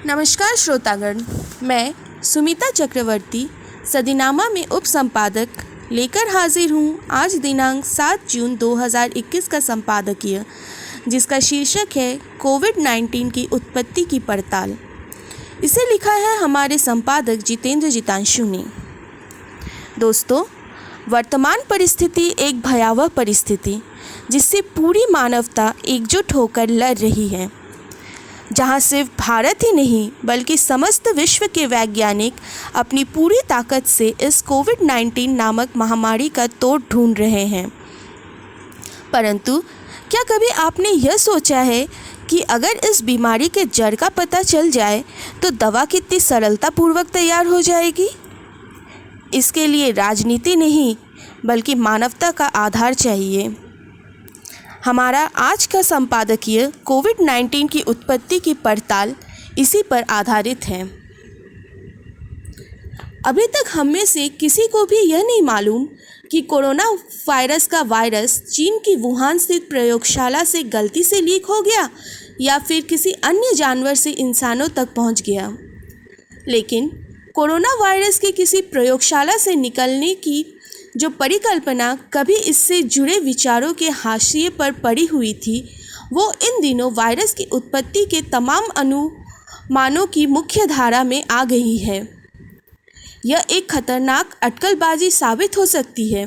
नमस्कार श्रोतागण, मैं सुमिता चक्रवर्ती सदीनामा में उप संपादक लेकर हाजिर हूँ आज दिनांक 7 जून 2021 का संपादकीय, जिसका शीर्षक है कोविड-19 की उत्पत्ति की पड़ताल। इसे लिखा है हमारे संपादक जितेंद्र जितांशु ने। दोस्तों, वर्तमान परिस्थिति एक भयावह परिस्थिति जिससे पूरी मानवता एकजुट होकर लड़ रही है, जहां सिर्फ भारत ही नहीं बल्कि समस्त विश्व के वैज्ञानिक अपनी पूरी ताकत से इस कोविड-19 नामक महामारी का तोड़ ढूंढ रहे हैं। परंतु क्या कभी आपने यह सोचा है कि अगर इस बीमारी के जड़ का पता चल जाए तो दवा कितनी सरलतापूर्वक तैयार हो जाएगी? इसके लिए राजनीति नहीं बल्कि मानवता का आधार चाहिए। हमारा आज का संपादकीय कोविड-19 की उत्पत्ति की पड़ताल इसी पर आधारित है। अभी तक हम में से किसी को भी यह नहीं मालूम कि कोरोना वायरस का वायरस चीन की वुहान स्थित प्रयोगशाला से गलती से लीक हो गया या फिर किसी अन्य जानवर से इंसानों तक पहुंच गया। लेकिन कोरोना वायरस के किसी प्रयोगशाला से निकलने की जो परिकल्पना कभी इससे जुड़े विचारों के हाशिए पर पड़ी हुई थी, वो इन दिनों वायरस की उत्पत्ति के तमाम अनुमानों की मुख्य धारा में आ गई है। यह एक खतरनाक अटकलबाजी साबित हो सकती है।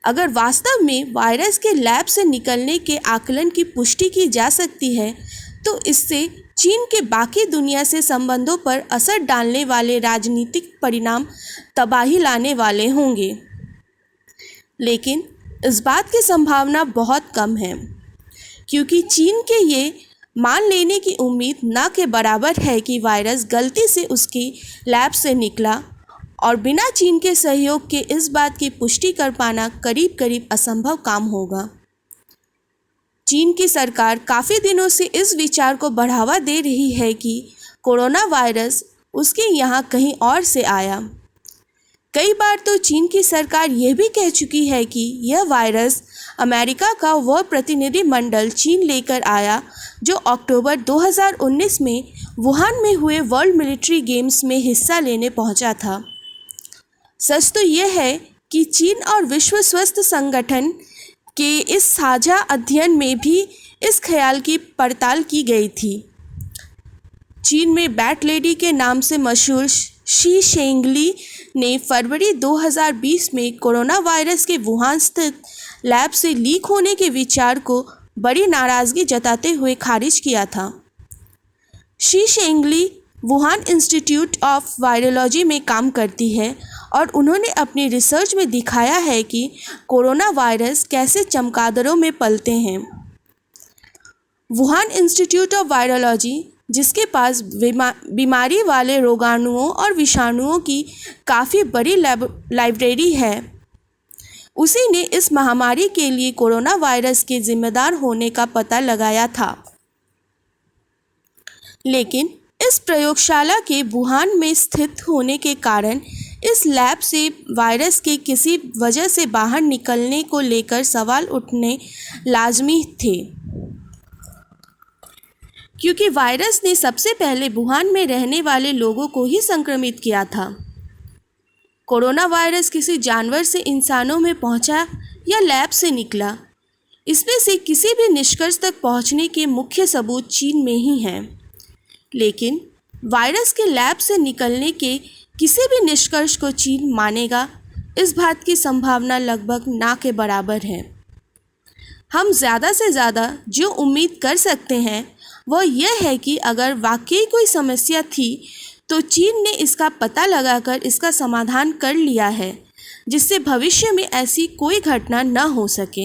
अगर वास्तव में वायरस के लैब से निकलने के आकलन की पुष्टि की जा सकती है, तो इससे चीन के बाकी दुनिया से संबंधों पर असर डालने वाले राजनीतिक परिणाम तबाही लाने वाले होंगे। लेकिन इस बात की संभावना बहुत कम है, क्योंकि चीन के ये मान लेने की उम्मीद न के बराबर है कि वायरस गलती से उसकी लैब से निकला, और बिना चीन के सहयोग के इस बात की पुष्टि कर पाना करीब करीब असंभव काम होगा। चीन की सरकार काफ़ी दिनों से इस विचार को बढ़ावा दे रही है कि कोरोना वायरस उसके यहाँ कहीं और से आया। कई बार तो चीन की सरकार यह भी कह चुकी है कि यह वायरस अमेरिका का वह प्रतिनिधि मंडल चीन लेकर आया जो अक्टूबर 2019 में वुहान में हुए वर्ल्ड मिलिट्री गेम्स में हिस्सा लेने पहुंचा था। सच तो यह है कि चीन और विश्व स्वास्थ्य संगठन के इस साझा अध्ययन में भी इस ख्याल की पड़ताल की गई थी। चीन में बैट लेडी के नाम से मशहूर शी शेंगली ने फरवरी 2020 में कोरोना वायरस के वुहान स्थित लैब से लीक होने के विचार को बड़ी नाराज़गी जताते हुए खारिज किया था। Shi Zhengli Wuhan Institute of Virology में काम करती है और उन्होंने अपनी रिसर्च में दिखाया है कि कोरोना वायरस कैसे चमगादड़ों में पलते हैं। वुहान इंस्टीट्यूट ऑफ वायरोलॉजी, जिसके पास बीमारी वाले रोगाणुओं और विषाणुओं की काफ़ी बड़ी लाइब्रेरी है, उसी ने इस महामारी के लिए कोरोना वायरस के जिम्मेदार होने का पता लगाया था। लेकिन इस प्रयोगशाला के वुहान में स्थित होने के कारण इस लैब से वायरस के किसी वजह से बाहर निकलने को लेकर सवाल उठने लाजमी थे, क्योंकि वायरस ने सबसे पहले वुहान में रहने वाले लोगों को ही संक्रमित किया था। कोरोना वायरस किसी जानवर से इंसानों में पहुंचा या लैब से निकला, इसमें से किसी भी निष्कर्ष तक पहुंचने के मुख्य सबूत चीन में ही हैं। लेकिन वायरस के लैब से निकलने के किसी भी निष्कर्ष को चीन मानेगा, इस बात की संभावना लगभग ना के बराबर है। हम ज़्यादा से ज़्यादा जो उम्मीद कर सकते हैं वह यह है कि अगर वाकई कोई समस्या थी तो चीन ने इसका पता लगाकर इसका समाधान कर लिया है, जिससे भविष्य में ऐसी कोई घटना न हो सके।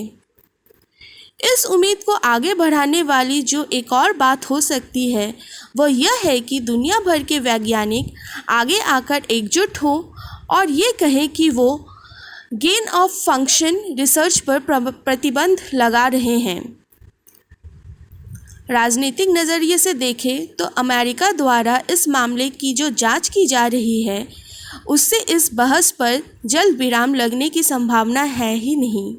इस उम्मीद को आगे बढ़ाने वाली जो एक और बात हो सकती है वह यह है कि दुनिया भर के वैज्ञानिक आगे आकर एकजुट हों और ये कहें कि वो गेन ऑफ फंक्शन रिसर्च पर प्रतिबंध लगा रहे हैं। राजनीतिक नज़रिए से देखें तो अमेरिका द्वारा इस मामले की जो जांच की जा रही है, उससे इस बहस पर जल्द विराम लगने की संभावना है ही नहीं।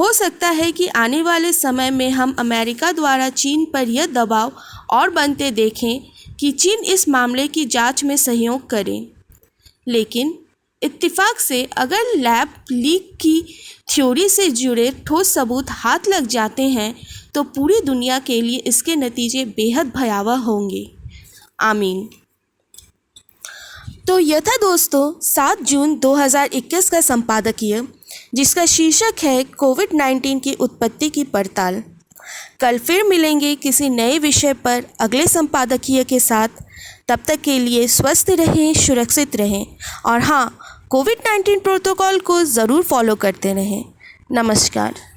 हो सकता है कि आने वाले समय में हम अमेरिका द्वारा चीन पर यह दबाव और बनते देखें कि चीन इस मामले की जांच में सहयोग करे। लेकिन इत्तेफाक से अगर लैब लीक की थ्योरी से जुड़े ठोस सबूत हाथ लग जाते हैं तो पूरी दुनिया के लिए इसके नतीजे बेहद भयावह होंगे। आमीन। तो यह था दोस्तों 7 जून 2021 का संपादकीय, जिसका शीर्षक है कोविड-19 की उत्पत्ति की पड़ताल। कल फिर मिलेंगे किसी नए विषय पर अगले संपादकीय के साथ। तब तक के लिए स्वस्थ रहें, सुरक्षित रहें और हाँ, कोविड-19 प्रोटोकॉल को ज़रूर फॉलो करते रहें। नमस्कार।